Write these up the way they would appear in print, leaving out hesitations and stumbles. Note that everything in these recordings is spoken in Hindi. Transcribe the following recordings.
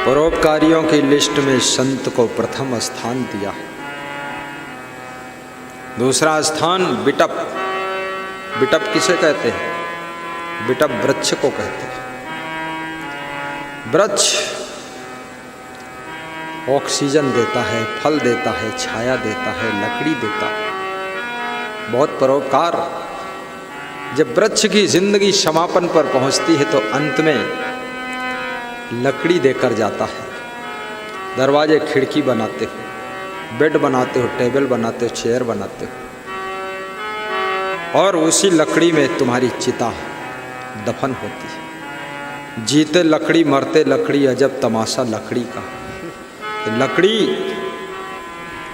परोपकारियों की लिस्ट में संत को प्रथम स्थान दिया। दूसरा स्थान बिटप। बिटप किसे कहते हैं? बिटप वृक्ष को कहते हैं। वृक्ष ऑक्सीजन देता है, फल देता है, छाया देता है, लकड़ी देता है, बहुत परोपकार। जब वृक्ष की जिंदगी समापन पर पहुंचती है तो अंत में लकड़ी देकर जाता है। दरवाजे खिड़की बनाते हो, बेड बनाते हो, टेबल बनाते हो, चेयर बनाते हो, और उसी लकड़ी में तुम्हारी चिता दफन होती है। जीते लकड़ी, मरते लकड़ी, अजब तमाशा लकड़ी का। तो लकड़ी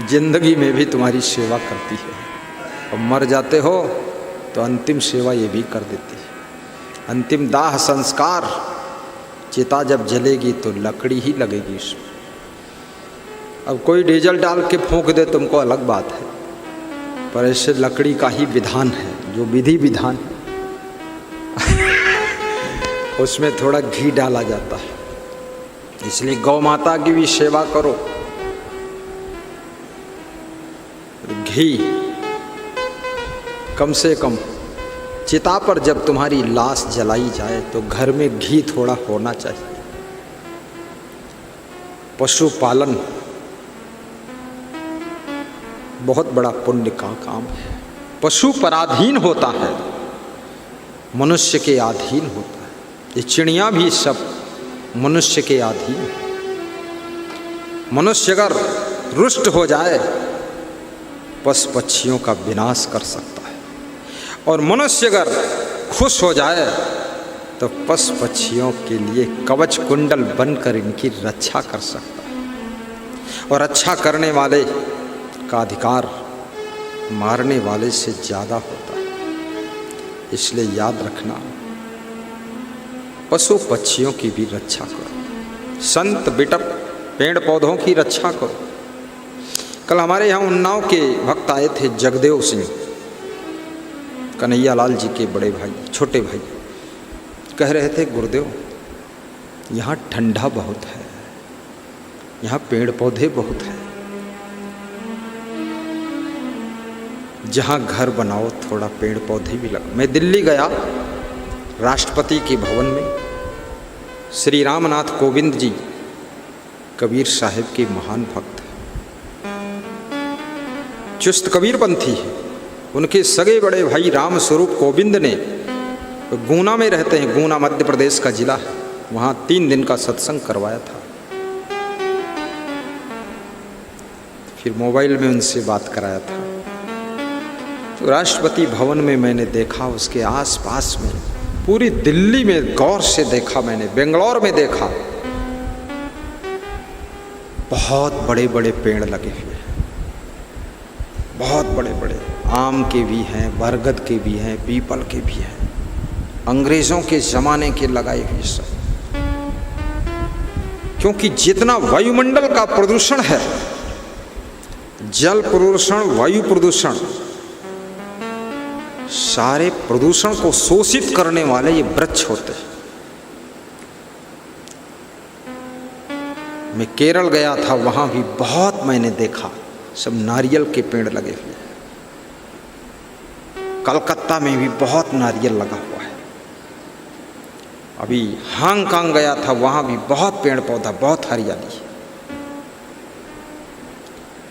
जिंदगी में भी तुम्हारी सेवा करती है, और मर जाते हो तो अंतिम सेवा ये भी कर देती है। अंतिम दाह संस्कार, चिता जब जलेगी तो लकड़ी ही लगेगी उसमें। अब कोई डीजल डाल के फूंक दे तुमको अलग बात है, पर ऐसे लकड़ी का ही विधान है, जो विधि विधान है उसमें थोड़ा घी डाला जाता है। इसलिए गौ माता की भी सेवा करो। घी कम से कम चिता पर जब तुम्हारी लाश जलाई जाए तो घर में घी थोड़ा होना चाहिए। पशुपालन बहुत बड़ा पुण्य का काम है। पशु पराधीन होता है, मनुष्य के अधीन होता है। ये चिड़ियाँ भी सब मनुष्य के अधीन है। मनुष्य अगर रुष्ट हो जाए पशु पक्षियों का विनाश कर सकता है, और मनुष्य अगर खुश हो जाए तो पशु पक्षियों के लिए कवच कुंडल बनकर इनकी रक्षा कर सकता है। और रक्षा करने वाले का अधिकार मारने वाले से ज़्यादा होता है। इसलिए याद रखना, पशु पक्षियों की भी रक्षा करो। संत बिटप पेड़ पौधों की रक्षा करो। कल हमारे यहाँ उन्नाव के भक्त आए थे, जगदेव सिंह, कन्हैया लाल जी के बड़े भाई, छोटे भाई, कह रहे थे गुरुदेव यहाँ ठंडा बहुत है, यहाँ पेड़ पौधे बहुत है, जहाँ घर बनाओ थोड़ा पेड़ पौधे भी लगा। मैं दिल्ली गया, राष्ट्रपति के भवन में श्री रामनाथ कोविंद जी कबीर साहिब के महान भक्त, चुस्त कबीरपंथी है। उनके सगे बड़े भाई राम स्वरूप कोविंद ने, गुना में रहते हैं, गुना मध्य प्रदेश का जिला है, वहाँ 3 दिन का सत्संग करवाया था। फिर मोबाइल में उनसे बात कराया था। तो राष्ट्रपति भवन में मैंने देखा, उसके आसपास में पूरी दिल्ली में गौर से देखा, मैंने बेंगलोर में देखा, बहुत बड़े बड़े पेड़ लगे हुए हैं, बहुत बड़े बड़े, आम के भी हैं, बरगद के भी हैं, पीपल के भी हैं, अंग्रेजों के ज़माने के लगाए हुए सब। क्योंकि जितना वायुमंडल का प्रदूषण है, जल प्रदूषण, वायु प्रदूषण, सारे प्रदूषण को शोषित करने वाले ये वृक्ष होते हैं। मैं केरल गया था, वहाँ भी बहुत मैंने देखा, सब नारियल के पेड़ लगे हुए हैं। कलकत्ता में भी बहुत नारियल लगा हुआ है। अभी हांगकांग गया था, वहाँ भी बहुत पेड़ पौधा, बहुत हरियाली।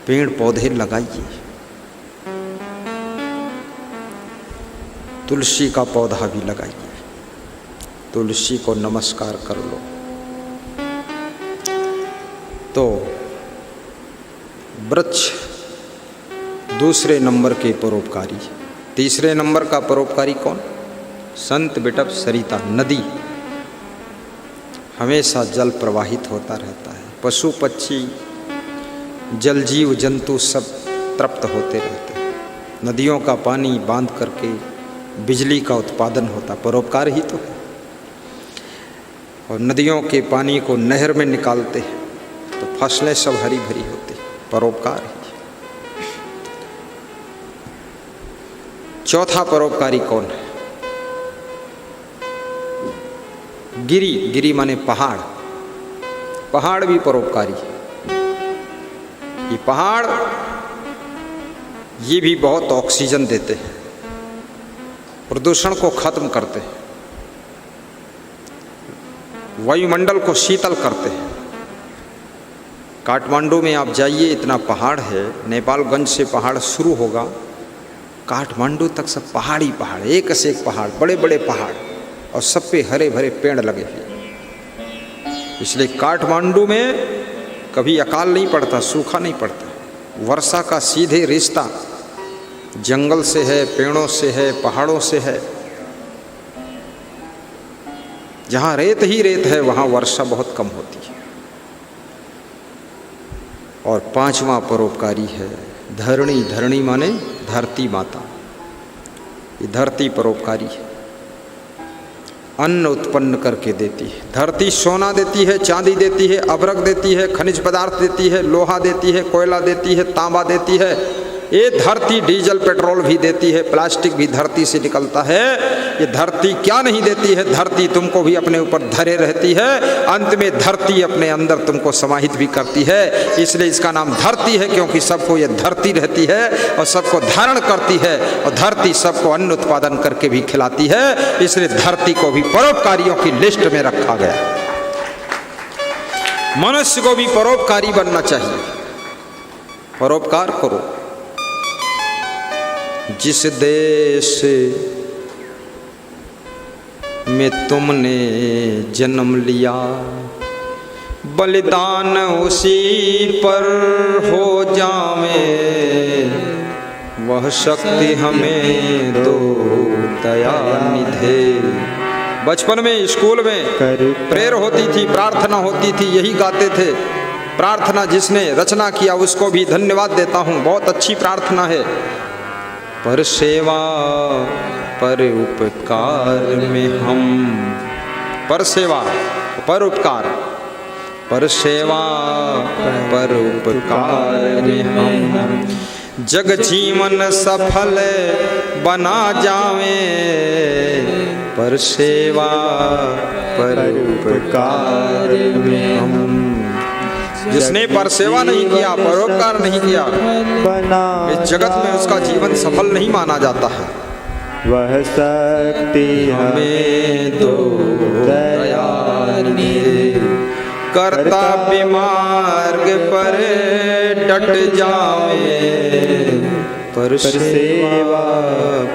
पेड़ पौधे लगाइए। तुलसी का पौधा भी लगाइए, तुलसी को नमस्कार कर लो। तो वृक्ष दूसरे नंबर के परोपकारी। तीसरे नंबर का परोपकारी कौन? संत बिटप सरिता नदी। हमेशा जल प्रवाहित होता रहता है, पशु पक्षी, जल जीव जंतु सब तृप्त होते रहते हैं। नदियों का पानी बांध करके बिजली का उत्पादन होता, परोपकार ही तो है। और नदियों के पानी को नहर में निकालते हैं तो फसलें सब हरी भरी होती, परोपकार ही। चौथा परोपकारी कौन है? गिरी। गिरी माने पहाड़। पहाड़ भी परोपकारी है। ये पहाड़ ये भी बहुत ऑक्सीजन देते हैं, प्रदूषण को खत्म करते हैं, वायुमंडल को शीतल करते हैं। काठमांडू में आप जाइए, इतना पहाड़ है, नेपालगंज से पहाड़ शुरू होगा, काठमांडू तक सब पहाड़ ही पहाड़, एक से एक पहाड़, बड़े बड़े पहाड़, और सब पे हरे भरे पेड़ लगे हुए। इसलिए काठमांडू में कभी अकाल नहीं पड़ता, सूखा नहीं पड़ता। वर्षा का सीधे रिश्ता जंगल से है, पेड़ों से है, पहाड़ों से है। जहाँ रेत ही रेत है वहाँ वर्षा बहुत कम होती है। और पांचवा परोपकारी है धरणी। धरणी माने धरती माता। ये धरती परोपकारी है, अन्न उत्पन्न करके देती है। धरती सोना देती है, चांदी देती है, अभ्रक देती है, खनिज पदार्थ देती है, लोहा देती है, कोयला देती है, तांबा देती है। ये धरती डीजल पेट्रोल भी देती है, प्लास्टिक भी धरती से निकलता है। ये धरती क्या नहीं देती है, धरती तुमको भी अपने ऊपर धरे रहती है, अंत में धरती अपने अंदर तुमको समाहित भी करती है। इसलिए इसका नाम धरती है, क्योंकि सबको ये धरती रहती है और सबको धारण करती है, और धरती सबको अन्न उत्पादन करके भी खिलाती है। इसलिए धरती को भी परोपकारियों की लिस्ट में रखा गया। मनुष्य को भी परोपकारी बनना चाहिए। परोपकार करो। जिस देश में तुमने जन्म लिया, बलिदान उसी पर हो जावे, वह शक्ति हमें दो दया निधे। बचपन में स्कूल में प्रेयर होती थी, प्रार्थना होती थी, यही गाते थे। प्रार्थना जिसने रचना किया उसको भी धन्यवाद देता हूँ, बहुत अच्छी प्रार्थना है। पर सेवा पर उपकार में हम, पर सेवा पर उपकार, पर सेवा पर उपकार में हम जग जीवन सफल बना जावे, पर सेवा पर उपकार में हम। जिसने पर सेवा नहीं किया, परोपकार नहीं किया, इस जगत में उसका जीवन सफल नहीं माना जाता है। वह शक्ति हमें दो दया निधे, कर्तव्य मार्ग पर डट जावे, पर सेवा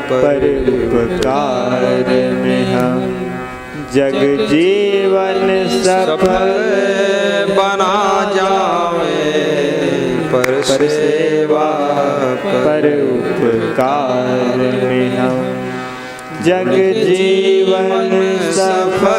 पर उपकार में हम जग जीवन सफल बना जावे, पर सेवा पर उपकार में हम जग जीवन सफल